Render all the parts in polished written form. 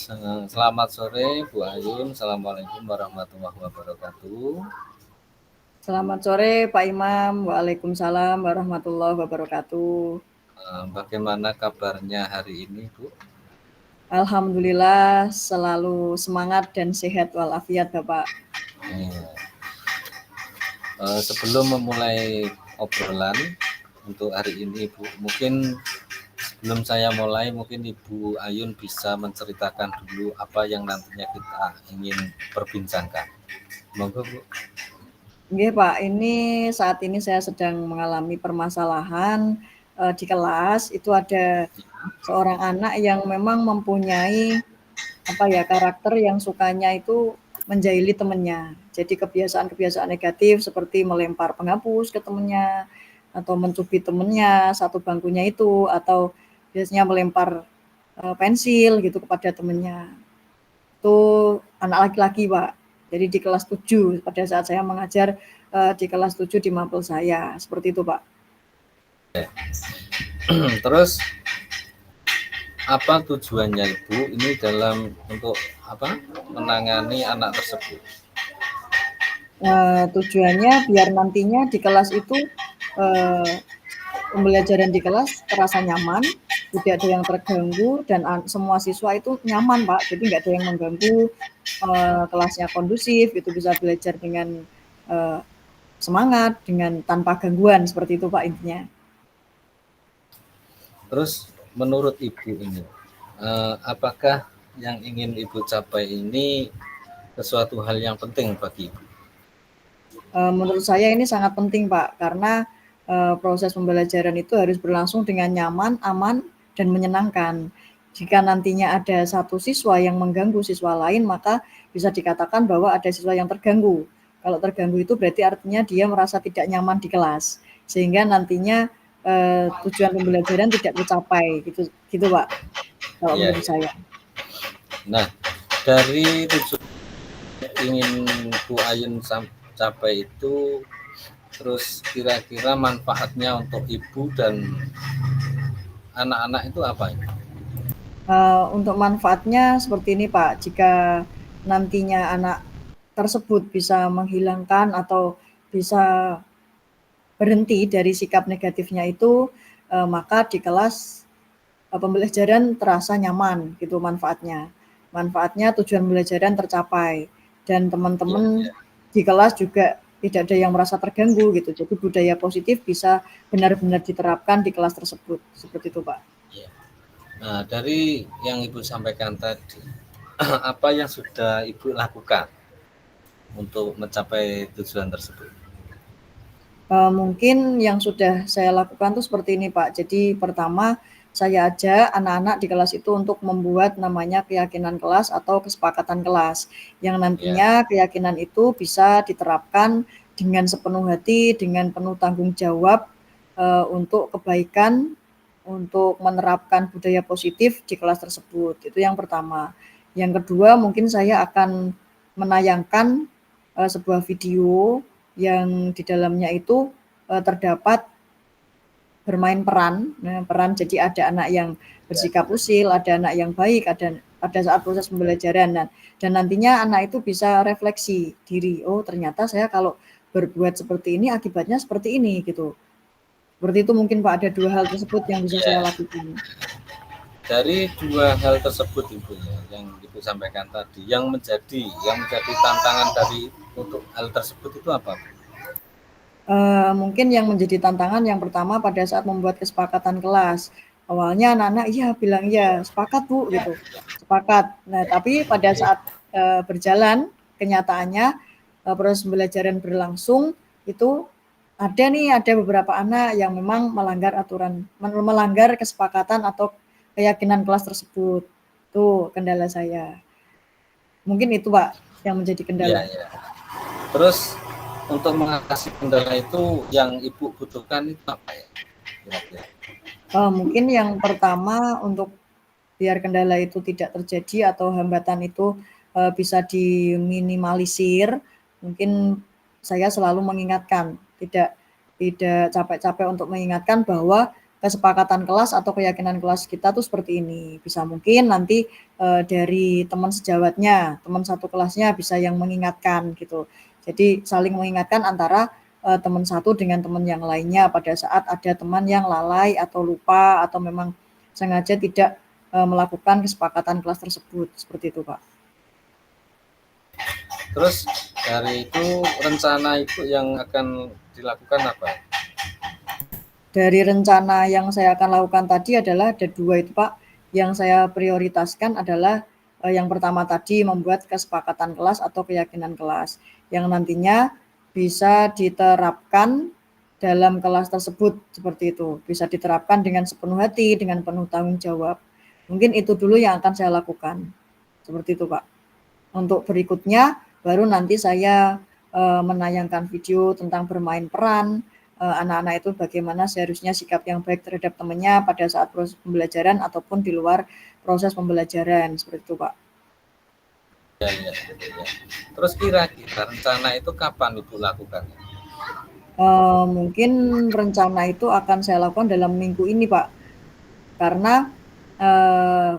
Selamat sore Bu Ayun. Assalamualaikum warahmatullahi wabarakatuh. Selamat sore Pak Imam. Waalaikumsalam warahmatullahi wabarakatuh. Bagaimana kabarnya hari ini Bu? Alhamdulillah selalu semangat dan sehat walafiat Bapak. Sebelum memulai obrolan untuk hari ini Bu, mungkin sebelum saya mulai mungkin Ibu Ayun bisa menceritakan dulu apa yang nantinya kita ingin perbincangkan. Monggo Bu. Oke Pak, saat ini saya sedang mengalami permasalahan di kelas. Itu ada seorang anak yang memang mempunyai karakter yang sukanya itu menjahili temannya. Jadi kebiasaan-kebiasaan negatif seperti melempar penghapus ke temannya atau mencubit temannya satu bangkunya itu, atau biasanya melempar pensil gitu kepada temannya. Itu anak laki-laki Pak. Jadi di kelas 7 pada saat saya mengajar di kelas 7 di Mapel saya. Seperti itu Pak. Terus apa tujuannya Ibu ini untuk menangani anak tersebut? Tujuannya biar nantinya di kelas itu pembelajaran di kelas terasa nyaman, tidak ada yang terganggu, dan semua siswa itu nyaman Pak. Jadi nggak ada yang mengganggu, kelasnya kondusif, itu bisa belajar dengan semangat, dengan tanpa gangguan, seperti itu Pak intinya. Terus menurut Ibu ini, apakah yang ingin Ibu capai ini sesuatu hal yang penting bagi Ibu? Menurut saya ini sangat penting Pak, karena proses pembelajaran itu harus berlangsung dengan nyaman, aman, dan menyenangkan. Jika nantinya ada satu siswa yang mengganggu siswa lain, maka bisa dikatakan bahwa ada siswa yang terganggu. Kalau terganggu itu berarti artinya dia merasa tidak nyaman di kelas, sehingga nantinya tujuan pembelajaran tidak tercapai, gitu Pak, kalau menurut saya. Nah, dari tujuan ingin Bu Ayun capai itu, terus kira-kira manfaatnya untuk ibu dan anak-anak itu apa ini? Untuk manfaatnya seperti ini Pak, jika nantinya anak tersebut bisa menghilangkan atau bisa berhenti dari sikap negatifnya itu, maka di kelas pembelajaran terasa nyaman gitu manfaatnya. Manfaatnya tujuan pembelajaran tercapai, dan teman-teman di kelas juga tidak ada yang merasa terganggu gitu. Jadi budaya positif bisa benar-benar diterapkan di kelas tersebut. Seperti itu Pak. Nah, dari yang Ibu sampaikan tadi, apa yang sudah Ibu lakukan untuk mencapai tujuan tersebut? Mungkin yang sudah saya lakukan tuh seperti ini Pak. Jadi pertama, saya ajak anak-anak di kelas itu untuk membuat namanya keyakinan kelas atau kesepakatan kelas, yang nantinya keyakinan itu bisa diterapkan dengan sepenuh hati, dengan penuh tanggung jawab, untuk kebaikan, untuk menerapkan budaya positif di kelas tersebut. Itu yang pertama. Yang kedua, mungkin saya akan menayangkan sebuah video yang di dalamnya itu terdapat bermain peran. Nah, peran jadi ada anak yang bersikap usil, ada anak yang baik, ada pada saat proses pembelajaran, dan nantinya anak itu bisa refleksi diri. Oh, ternyata saya kalau berbuat seperti ini akibatnya seperti ini gitu. Seperti itu mungkin Pak, ada dua hal tersebut yang bisa saya lakukan. Dari dua hal tersebut Ibu yang Ibu sampaikan tadi, yang menjadi tantangan dari untuk hal tersebut itu apa? Mungkin yang menjadi tantangan yang pertama pada saat membuat kesepakatan kelas. Awalnya anak-anak iya bilang iya, sepakat Bu gitu, sepakat. Nah tapi pada saat berjalan kenyataannya, proses pembelajaran berlangsung itu ada beberapa anak yang memang melanggar aturan, melanggar kesepakatan atau keyakinan kelas tersebut. Itu kendala saya. Mungkin itu Pak yang menjadi kendala. Terus untuk mengatasi kendala itu yang Ibu butuhkan itu apa ya? Mungkin yang pertama, untuk biar kendala itu tidak terjadi atau hambatan itu bisa diminimalisir, mungkin saya selalu mengingatkan, tidak capek-capek untuk mengingatkan bahwa kesepakatan kelas atau keyakinan kelas kita tuh seperti ini. Bisa mungkin nanti dari teman sejawatnya, teman satu kelasnya bisa yang mengingatkan gitu. Jadi saling mengingatkan antara teman satu dengan teman yang lainnya pada saat ada teman yang lalai atau lupa atau memang sengaja tidak melakukan kesepakatan kelas tersebut. Seperti itu, Pak. Terus dari itu rencana Ibu yang akan dilakukan apa? Dari rencana yang saya akan lakukan tadi adalah ada 2 itu, Pak. Yang saya prioritaskan adalah yang pertama tadi membuat kesepakatan kelas atau keyakinan kelas, yang nantinya bisa diterapkan dalam kelas tersebut, seperti itu. Bisa diterapkan dengan sepenuh hati, dengan penuh tanggung jawab. Mungkin itu dulu yang akan saya lakukan, seperti itu, Pak. Untuk berikutnya baru nanti saya menayangkan video tentang bermain peran, anak-anak itu bagaimana seharusnya sikap yang baik terhadap temannya pada saat proses pembelajaran ataupun di luar proses pembelajaran, seperti itu, Pak. Ya. Terus kira-kira rencana itu kapan Ibu lakukan? Mungkin rencana itu akan saya lakukan dalam minggu ini, Pak. Karena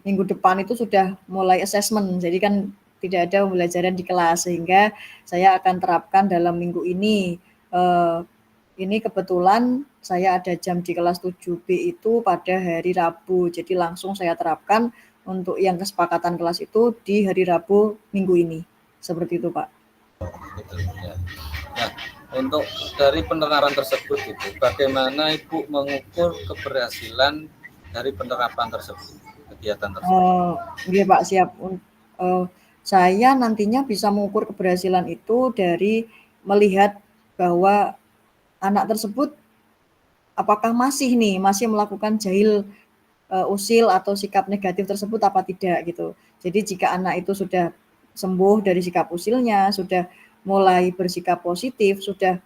minggu depan itu sudah mulai assessment, jadi kan tidak ada pembelajaran di kelas, sehingga saya akan terapkan dalam minggu ini. Ini kebetulan saya ada jam di kelas 7B itu pada hari Rabu, jadi langsung saya terapkan untuk yang kesepakatan kelas itu di hari Rabu minggu ini, seperti itu, Pak. Betul, ya. Nah, untuk dari penerapan tersebut itu, bagaimana Ibu mengukur keberhasilan dari penerapan tersebut, kegiatan tersebut? Iya, Pak, siap. Saya nantinya bisa mengukur keberhasilan itu dari melihat bahwa anak tersebut apakah masih melakukan jahil, usil atau sikap negatif tersebut apa tidak gitu. Jadi jika anak itu sudah sembuh dari sikap usilnya, sudah mulai bersikap positif, sudah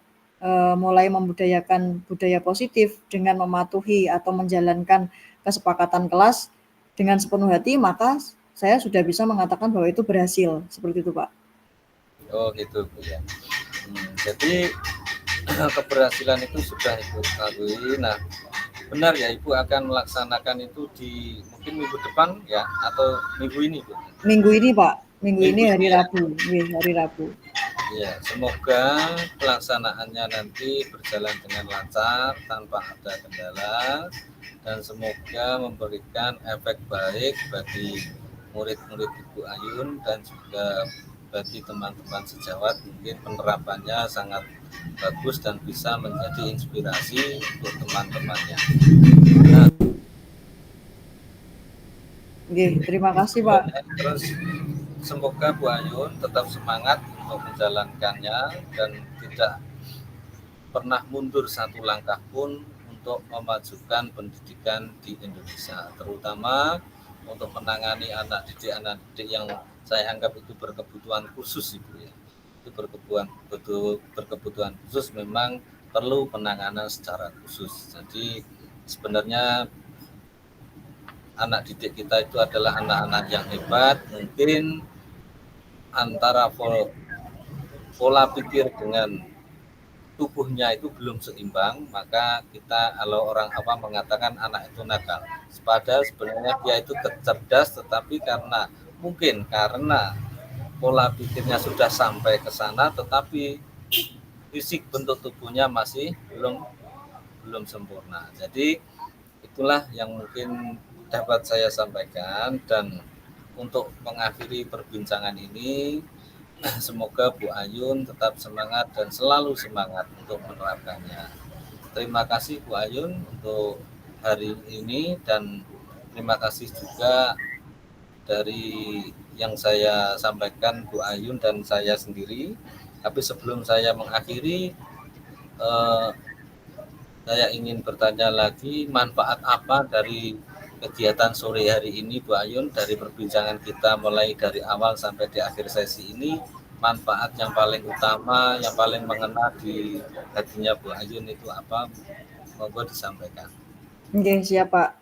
mulai membudayakan budaya positif dengan mematuhi atau menjalankan kesepakatan kelas dengan sepenuh hati, maka saya sudah bisa mengatakan bahwa itu berhasil, seperti itu, Pak. Oh gitu Bu ya. Jadi keberhasilan itu sudah Ibu ketahui. Nah, benar ya Ibu akan melaksanakan itu di mungkin minggu depan ya atau minggu ini Bu? Minggu ini, Pak. Minggu ini hari ya. Rabu. Hari Rabu. Ya, semoga pelaksanaannya nanti berjalan dengan lancar tanpa ada kendala dan semoga memberikan efek baik bagi murid-murid Ibu Ayun dan juga bagi teman-teman sejawat. Mungkin penerapannya sangat bagus dan bisa menjadi inspirasi untuk teman-temannya. Nah, Terima kasih, Pak. Terus semoga Bu Ayun tetap semangat untuk menjalankannya dan tidak pernah mundur satu langkah pun untuk memajukan pendidikan di Indonesia, terutama untuk menangani anak didik yang saya anggap itu berkebutuhan khusus Ibu ya. Itu berkebutuhan khusus memang perlu penanganan secara khusus. Jadi sebenarnya anak didik kita itu adalah anak-anak yang hebat, mungkin antara pola pikir dengan tubuhnya itu belum seimbang, maka kita kalau orang apa mengatakan anak itu nakal. Padahal sebenarnya dia itu cerdas, tetapi mungkin karena pola pikirnya sudah sampai ke sana, tetapi fisik bentuk tubuhnya masih belum sempurna. Jadi itulah yang mungkin dapat saya sampaikan, dan untuk mengakhiri perbincangan ini semoga Bu Ayun tetap semangat dan selalu semangat untuk menerapkannya. Terima kasih Bu Ayun untuk hari ini dan terima kasih juga dari yang saya sampaikan Bu Ayun dan saya sendiri. Tapi sebelum saya mengakhiri, saya ingin bertanya lagi, manfaat apa dari kegiatan sore hari ini Bu Ayun, dari perbincangan kita mulai dari awal sampai di akhir sesi ini, manfaat yang paling utama, yang paling mengena di hatinya Bu Ayun itu apa? Monggo disampaikan. Oke, siap, Pak.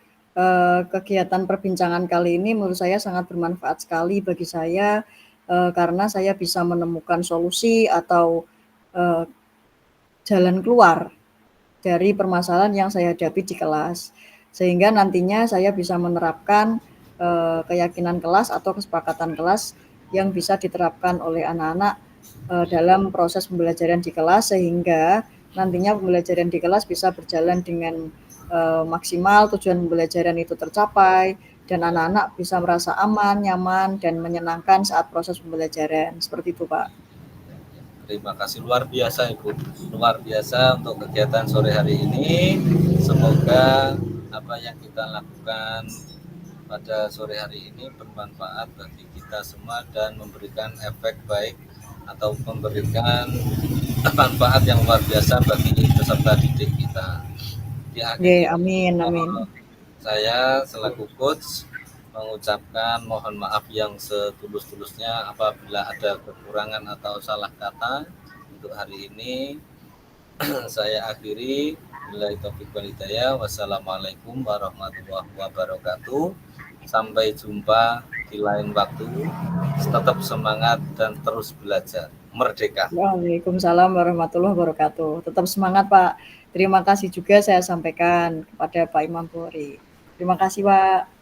Kegiatan perbincangan kali ini menurut saya sangat bermanfaat sekali bagi saya, karena saya bisa menemukan solusi atau jalan keluar dari permasalahan yang saya hadapi di kelas. Sehingga nantinya saya bisa menerapkan keyakinan kelas atau kesepakatan kelas yang bisa diterapkan oleh anak-anak dalam proses pembelajaran di kelas, sehingga nantinya pembelajaran di kelas bisa berjalan dengan maksimal, tujuan pembelajaran itu tercapai, dan anak-anak bisa merasa aman, nyaman, dan menyenangkan saat proses pembelajaran. Seperti itu, Pak. Terima kasih, luar biasa Ibu, luar biasa untuk kegiatan sore hari ini. Semoga apa yang kita lakukan pada sore hari ini bermanfaat bagi kita semua dan memberikan efek baik atau memberikan manfaat yang luar biasa bagi peserta didik kita. Di akhir Amin, amin. saya selaku coach mengucapkan mohon maaf yang setulus-tulusnya apabila ada kekurangan atau salah kata untuk hari ini. Saya akhiri. Billahi taufiq wal hidayah. Wassalamualaikum warahmatullahi wabarakatuh. Sampai jumpa di lain waktu. Tetap semangat dan terus belajar. Merdeka. Waalaikumsalam warahmatullahi wabarakatuh. Tetap semangat, Pak. Terima kasih juga saya sampaikan kepada Pak Imam Polri. Terima kasih, Pak.